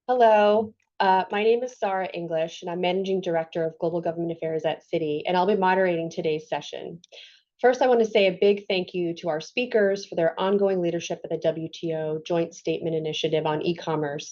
Hello, my name is Sahra English, and I'm Managing Director of Global Government Affairs at Citi, and I'll be moderating today's session. First, I want to say a big thank you to our speakers for their ongoing leadership at the WTO Joint Statement Initiative on e-commerce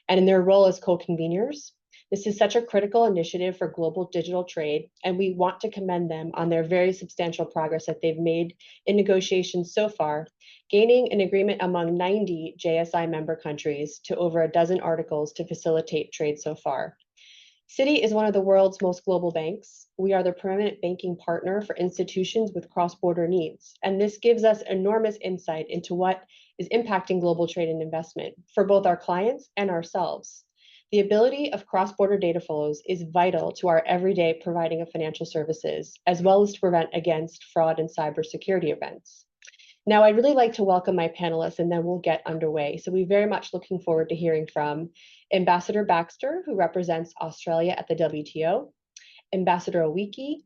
and in their role as co-conveners. This is such a critical initiative for global digital trade, and we want to commend them on their very substantial progress that they've made in negotiations so far, gaining an agreement among 90 JSI member countries to over a dozen articles to facilitate trade so far. Citi is one of the world's most global banks. We are the permanent banking partner for institutions with cross-border needs, and this gives us enormous insight into what is impacting global trade and investment for both our clients and ourselves. The ability of cross-border data flows is vital to our everyday providing of financial services, as well as to prevent against fraud and cybersecurity events. Now, I'd really like to welcome my panelists, and then we'll get underway. So we're very much looking forward to hearing from Ambassador Baxter, who represents Australia at the WTO, Ambassador Oike,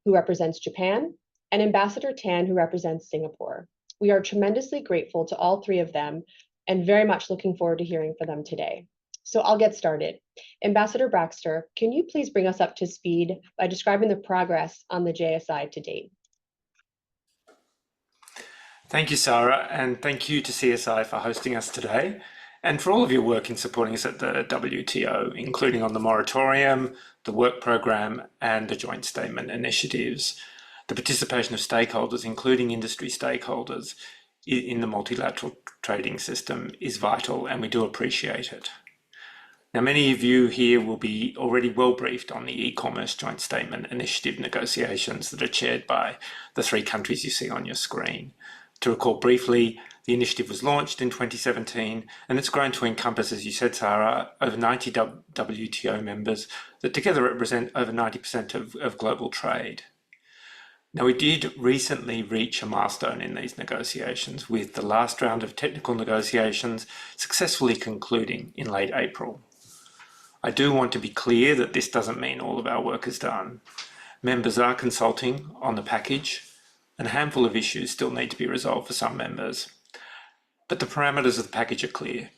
who represents Japan, and Ambassador Tan, who represents Singapore. We are tremendously grateful to all three of them and very much looking forward to hearing from them today. So I'll get started. Ambassador Baxter, can you please bring us up to speed by describing the progress on the JSI to date? Thank you, Sahra, and thank you to CSI for hosting us today and for all of your work in supporting us at the WTO, including on the moratorium, the work program, and the joint statement initiatives. The participation of stakeholders, including industry stakeholders, in the multilateral trading system is vital, and we do appreciate it. Now, many of you here will be already well briefed on the e-commerce joint statement initiative negotiations that are chaired by the three countries you see on your screen. To recall briefly, the initiative was launched in 2017 and it's grown to encompass, as you said, Sahra, over 90 WTO members that together represent over 90% of global trade. Now, we did recently reach a milestone in these negotiations, with the last round of technical negotiations successfully concluding in late April. I do want to be clear that this doesn't mean all of our work is done. Members are consulting on the package, and a handful of issues still need to be resolved for some members. But the parameters of the package are clear.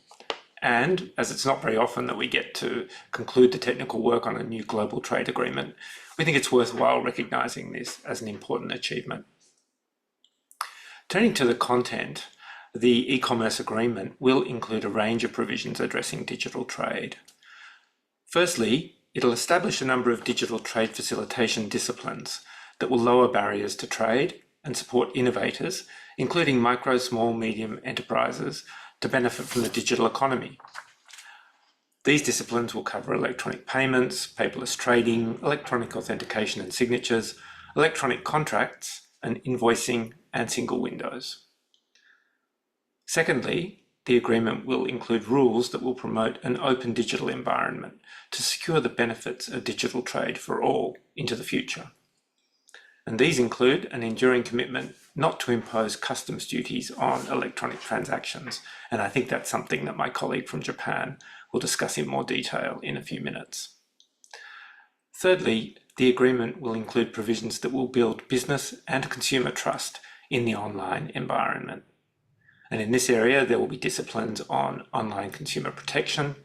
And as it's not very often that we get to conclude the technical work on a new global trade agreement, we think it's worthwhile recognising this as an important achievement. Turning to the content, the e-commerce agreement will include a range of provisions addressing digital trade. Firstly, it'll establish a number of digital trade facilitation disciplines that will lower barriers to trade and support innovators, including micro, small, medium enterprises, to benefit from the digital economy. These disciplines will cover electronic payments, paperless trading, electronic authentication and signatures, electronic contracts, and invoicing and single windows. Secondly, the agreement will include rules that will promote an open digital environment to secure the benefits of digital trade for all into the future. And these include an enduring commitment not to impose customs duties on electronic transactions. And I think that's something that my colleague from Japan will discuss in more detail in a few minutes. Thirdly, the agreement will include provisions that will build business and consumer trust in the online environment. And in this area, there will be disciplines on online consumer protection,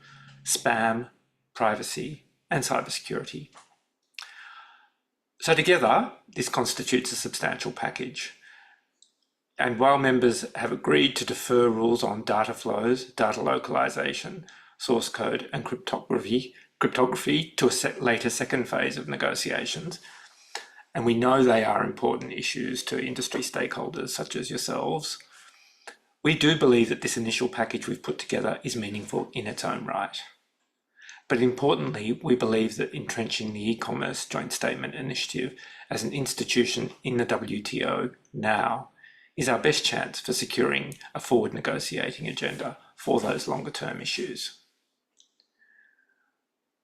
spam, privacy, and cybersecurity. So together, this constitutes a substantial package. And while members have agreed to defer rules on data flows, data localization, source code, and cryptography to a later second phase of negotiations, and we know they are important issues to industry stakeholders such as yourselves, we do believe that this initial package we've put together is meaningful in its own right. But importantly, we believe that entrenching the e-commerce joint statement initiative as an institution in the WTO now is our best chance for securing a forward negotiating agenda for those longer term issues.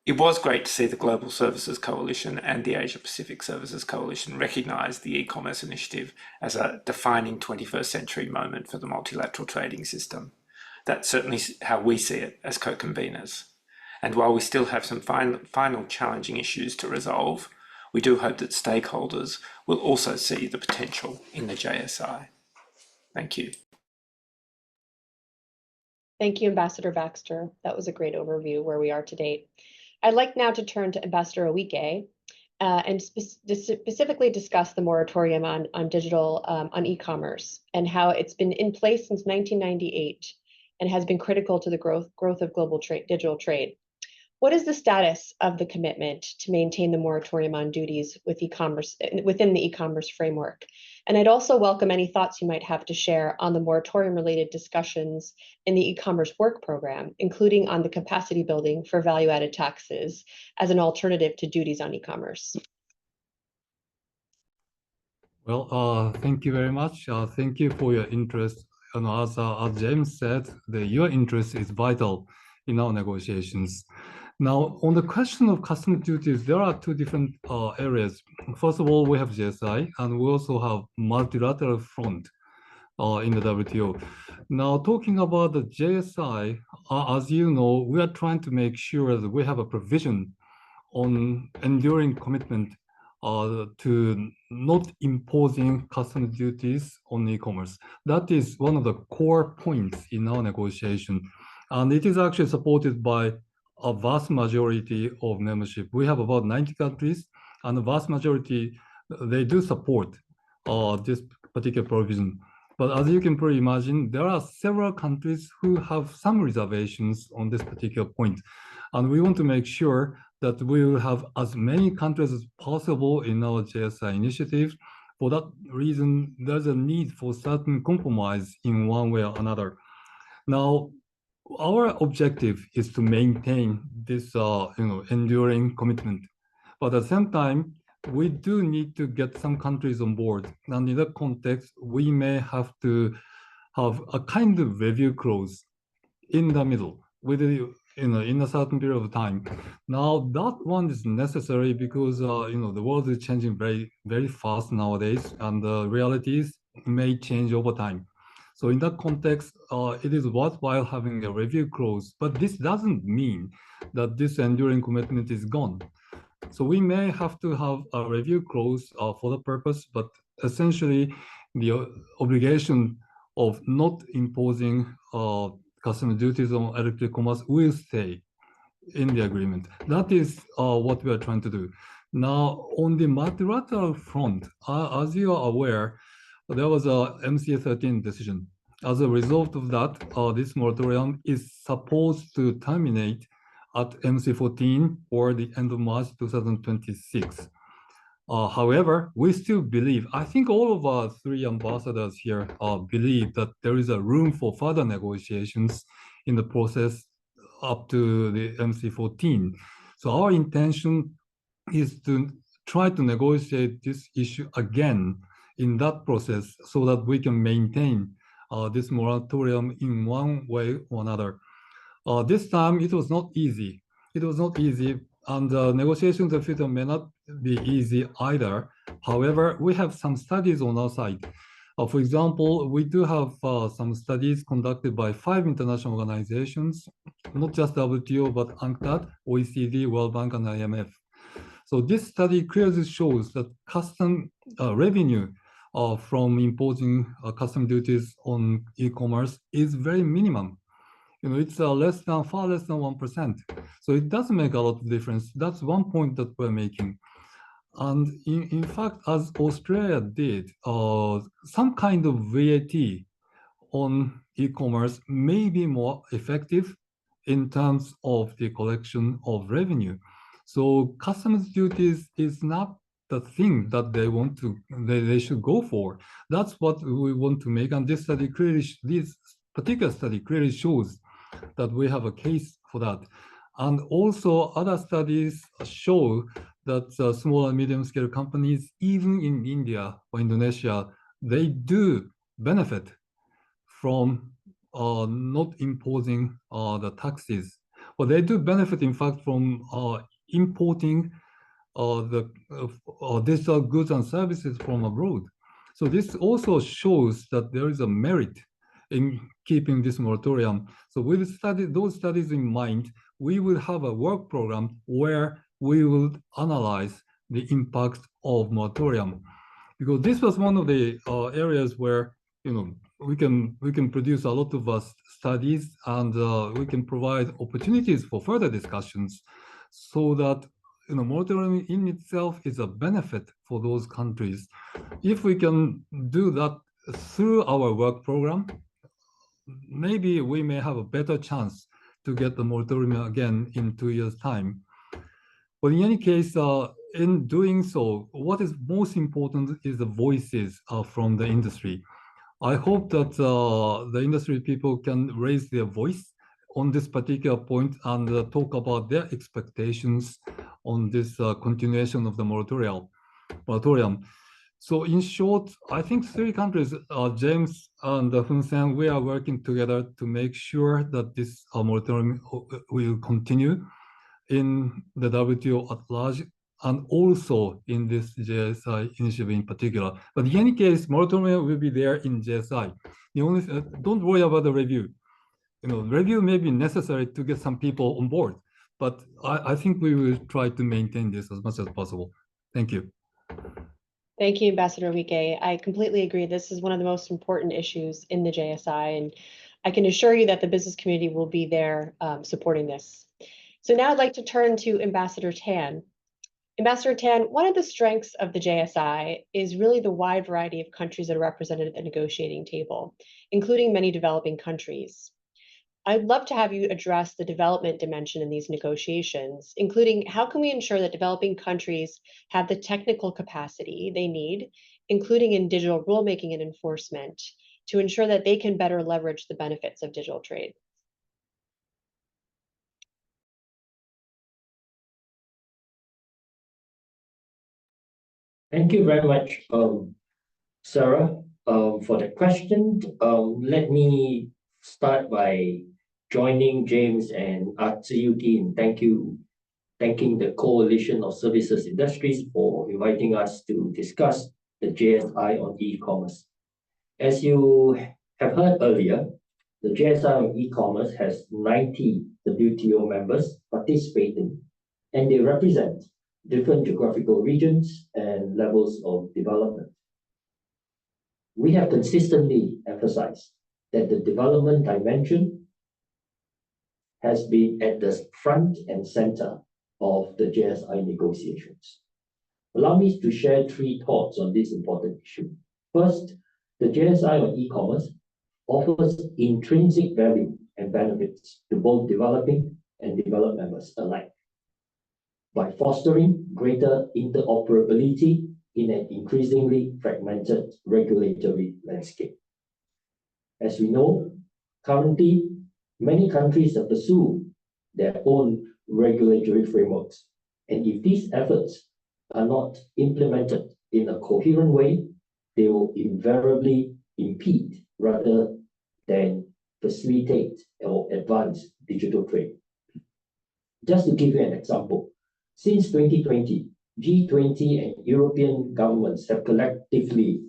It was great to see the Global Services Coalition and the Asia Pacific Services Coalition recognise the e-commerce initiative as a defining 21st century moment for the multilateral trading system. That's certainly how we see it as co-conveners. And while we still have some final challenging issues to resolve, we do hope that stakeholders will also see the potential in the JSI. Thank you. Thank you, Ambassador Baxter. That was a great overview where we are to date. I'd like now to turn to Ambassador Oike and specifically discuss the moratorium on digital, on e-commerce and how it's been in place since 1998 and has been critical to the growth of global digital trade. What is the status of the commitment to maintain the moratorium on duties with e-commerce within the e-commerce framework? And I'd also welcome any thoughts you might have to share on the moratorium-related discussions in the e-commerce work program, including on the capacity building for value-added taxes as an alternative to duties on e-commerce. Well, thank you very much. Thank you for your interest. And as James said, your interest is vital in our negotiations. Now, on the question of customs duties, there are two different areas. First of all, we have JSI, and we also have multilateral front in the WTO. Now, talking about the JSI, as you know, we are trying to make sure that we have a provision on enduring commitment to not imposing customs duties on e-commerce. That is one of the core points in our negotiation. And it is actually supported by a vast majority of membership. We have about 90 countries, and the vast majority, they do support this particular provision. But as you can probably imagine, there are several countries who have some reservations on this particular point. And we want to make sure that we will have as many countries as possible in our JSI initiative. For that reason, there's a need for certain compromise in one way or another. Now, our objective is to maintain this enduring commitment. But at the same time, we do need to get some countries on board. And in that context, we may have to have a kind of review clause in the middle with in a certain period of time. Now that one is necessary because the world is changing very, very fast nowadays, and the realities may change over time. So in that context, it is worthwhile having a review clause, but this doesn't mean that this enduring commitment is gone. So we may have to have a review clause for the purpose, but essentially the obligation of not imposing customs duties on electronic commerce will stay in the agreement. That is what we are trying to do. Now, on the multilateral front, as you are aware, there was a MCA13 decision. As a result of that, this moratorium is supposed to terminate at MC14 or the end of March 2026. However, we still believe, I think all of our three ambassadors here believe that there is a room for further negotiations in the process up to the MC14. So our intention is to try to negotiate this issue again in that process so that we can maintain this moratorium in one way or another. This time, it was not easy. It was not easy, and negotiations of future may not be easy either. However, we have some studies on our side. For example, we do have some studies conducted by 5 international organizations, not just WTO, but UNCTAD, OECD, World Bank, and IMF. So this study clearly shows that custom revenue from imposing custom duties on e-commerce is very minimum. It's far less than 1%. So it doesn't make a lot of difference. That's one point that we're making. And in fact, as Australia did, some kind of VAT on e-commerce may be more effective in terms of the collection of revenue. So customs duties is not the thing that they should go for. That's what we want to make. And this particular study clearly shows that we have a case for that. And also other studies show that small and medium scale companies, even in India or Indonesia, they do benefit from not imposing the taxes. But they do benefit, in fact, from importing the digital goods and services from abroad. So this also shows that there is a merit in keeping this moratorium. So with those studies in mind, we will have a work program where we will analyze the impact of moratorium. Because this was one of the areas where we can produce a lot of studies, and we can provide opportunities for further discussions, so that moratorium in itself is a benefit for those countries. If we can do that through our work program, maybe we may have a better chance to get the moratorium again in 2 years' time. But in any case, in doing so, what is most important is the voices from the industry. I hope that the industry people can raise their voice on this particular point and talk about their expectations on this continuation of the moratorium. So in short, I think 3 countries, James and Hun-sen, we are working together to make sure that this moratorium will continue in the WTO at large, and also in this JSI initiative in particular. But in any case, moratorium will be there in JSI. Don't worry about the review. Review may be necessary to get some people on board, but I think we will try to maintain this as much as possible. Thank you. Thank you, Ambassador Oike. I completely agree. This is one of the most important issues in the JSI, and I can assure you that the business community will be there supporting this. So now I'd like to turn to Ambassador Tan. Ambassador Tan, one of the strengths of the JSI is really the wide variety of countries that are represented at the negotiating table, including many developing countries. I'd love to have you address the development dimension in these negotiations, including how can we ensure that developing countries have the technical capacity they need, including in digital rulemaking and enforcement, to ensure that they can better leverage the benefits of digital trade. Thank you very much, Sarah, for the question. Let me start by joining James and Atsuyuki in thanking the Coalition of Services Industries for inviting us to discuss the JSI on e-commerce. As you have heard earlier, the JSI on e-commerce has 90 WTO members participating, and they represent different geographical regions and levels of development. We have consistently emphasized that the development dimension has been at the front and center of the JSI negotiations. Allow me to share 3 thoughts on this important issue. First, the JSI on e-commerce offers intrinsic value and benefits to both developing and developed members alike by fostering greater interoperability in an increasingly fragmented regulatory landscape. As we know, currently, many countries have pursued their own regulatory frameworks, and if these efforts are not implemented in a coherent way, they will invariably impede rather than facilitate or advance digital trade. Just to give you an example, since 2020, G20 and European governments have collectively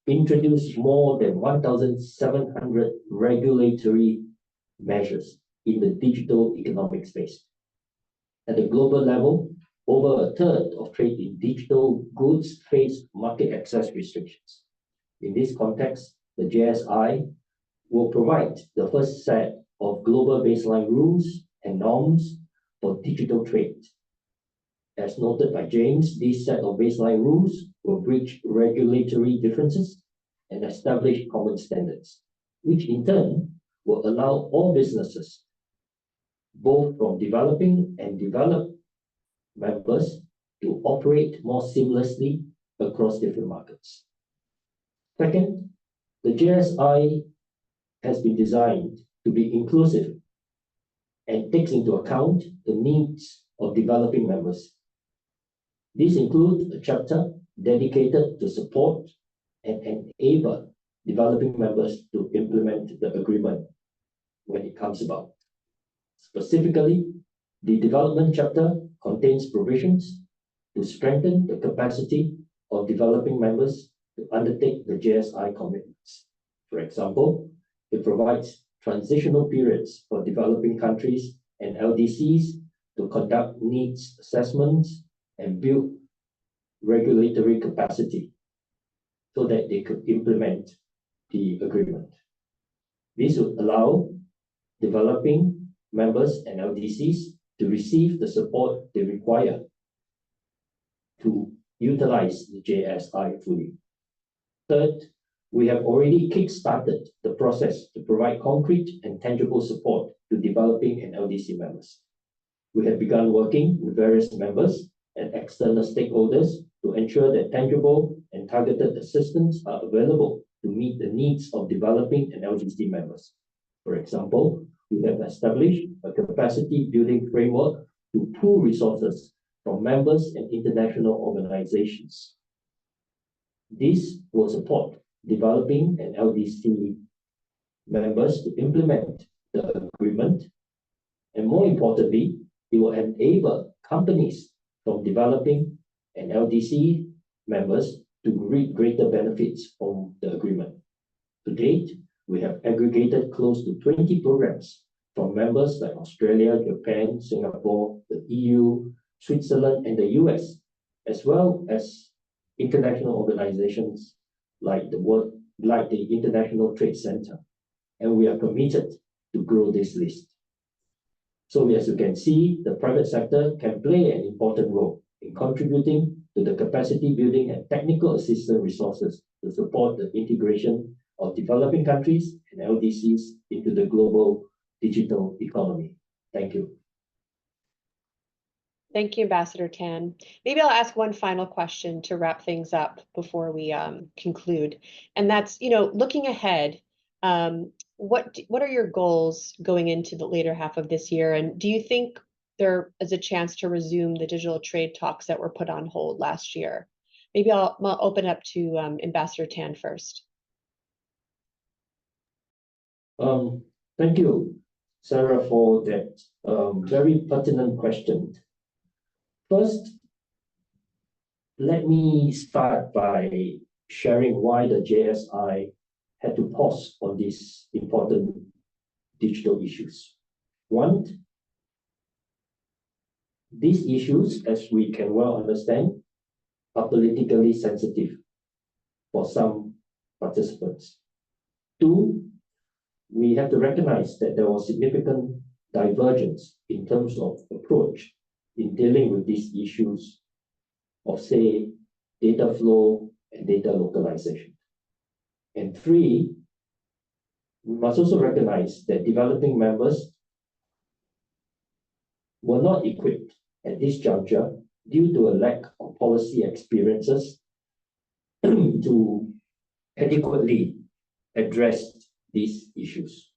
introduced more than 1,700 regulatory measures in the digital economic space. At the global level, over a third of trade in digital goods face market access restrictions. In this context, the JSI will provide the first set of global baseline rules and norms for digital trade. As noted by James, this set of baseline rules will bridge regulatory differences and establish common standards, which in turn will allow all businesses, both from developing and developed members, to operate more seamlessly across different markets. Second, the JSI has been designed to be inclusive and takes into account the needs of developing members. This includes a chapter dedicated to support and enable developing members to implement the agreement when it comes about. Specifically, the development chapter contains provisions to strengthen the capacity of developing members to undertake the JSI commitments. For example, it provides transitional periods for developing countries and LDCs to conduct needs assessments and build regulatory capacity so that they could implement the agreement. This would allow developing members and LDCs to receive the support they require to utilize the JSI fully. Third, we have already kick-started the process to provide concrete and tangible support to developing and LDC members. We have begun working with various members and external stakeholders to ensure that tangible and targeted assistance are available to meet the needs of developing and LDC members. For example, we have established a capacity building framework to pool resources from members and international organizations. This will support developing and LDC members to implement the agreement, and more importantly, it will enable companies from developing and LDC members to reap greater benefits from the agreement. To date, we have aggregated close to 20 programs from members like Australia, Japan, Singapore, the EU, Switzerland, and the US, as well as international organizations like the International Trade Center. And we are committed to grow this list. So as you can see, the private sector can play an important role in contributing to the capacity building and technical assistance resources to support the integration of developing countries and LDCs into the global digital economy. Thank you. Thank you, Ambassador Tan. Maybe I'll ask one final question to wrap things up before we conclude. And that's, looking ahead, what are your goals going into the later half of this year? And do you think there is a chance to resume the digital trade talks that were put on hold last year? Maybe I'll open up to Ambassador Tan first. Thank you, Sahra, for that very pertinent question. First, let me start by sharing why the JSI had to pause on these important digital issues. One, these issues, as we can well understand, are politically sensitive for some participants. Two, we have to recognize that there was significant divergence in terms of approach in dealing with these issues of, say, data flow and data localization. And three, we must also recognize that developing members were not equipped at this juncture due to a lack of policy experiences to adequately address these issues.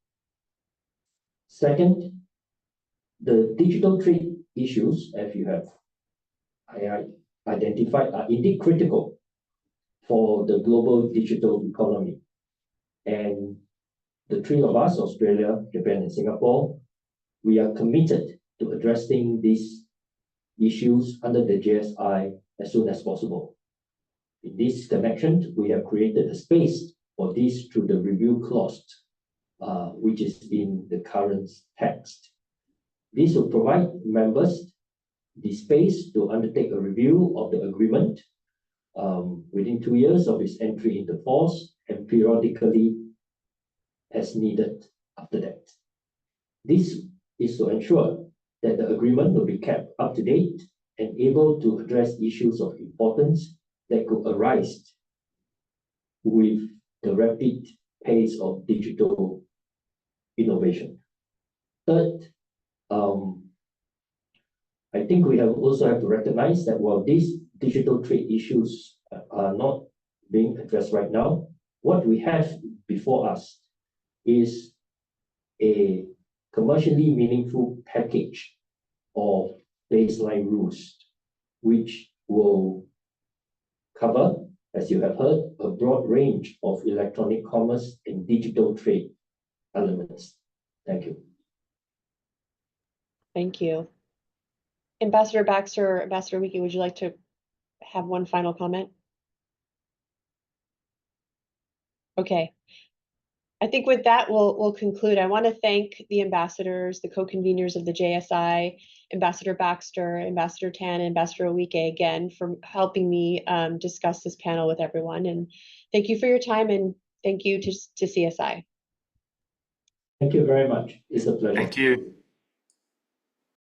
Second, the digital trade issues, as you have identified, are indeed critical for the global digital economy. And the three of us, Australia, Japan, and Singapore, we are committed to addressing these issues under the JSI as soon as possible. In this connection, we have created a space for this through the review clause, which is in the current text. This will provide members the space to undertake a review of the agreement within 2 years of its entry into force and periodically as needed after that. This is to ensure that the agreement will be kept up to date and able to address issues of importance that could arise with the rapid pace of digital innovation. Third, I think we also have to recognize that while these digital trade issues are not being addressed right now, what we have before us is a commercially meaningful package of baseline rules, which will cover, as you have heard, a broad range of electronic commerce and digital trade elements. Thank you. Thank you. Ambassador Baxter, Ambassador Oike, would you like to have one final comment? Okay. I think with that, we'll conclude. I want to thank the ambassadors, the co-conveners of the JSI, Ambassador Baxter, Ambassador Tan, and Ambassador Oike again for helping me discuss this panel with everyone. And thank you for your time, and Thank you to CSI. Thank you very much. It's a pleasure. Thank you.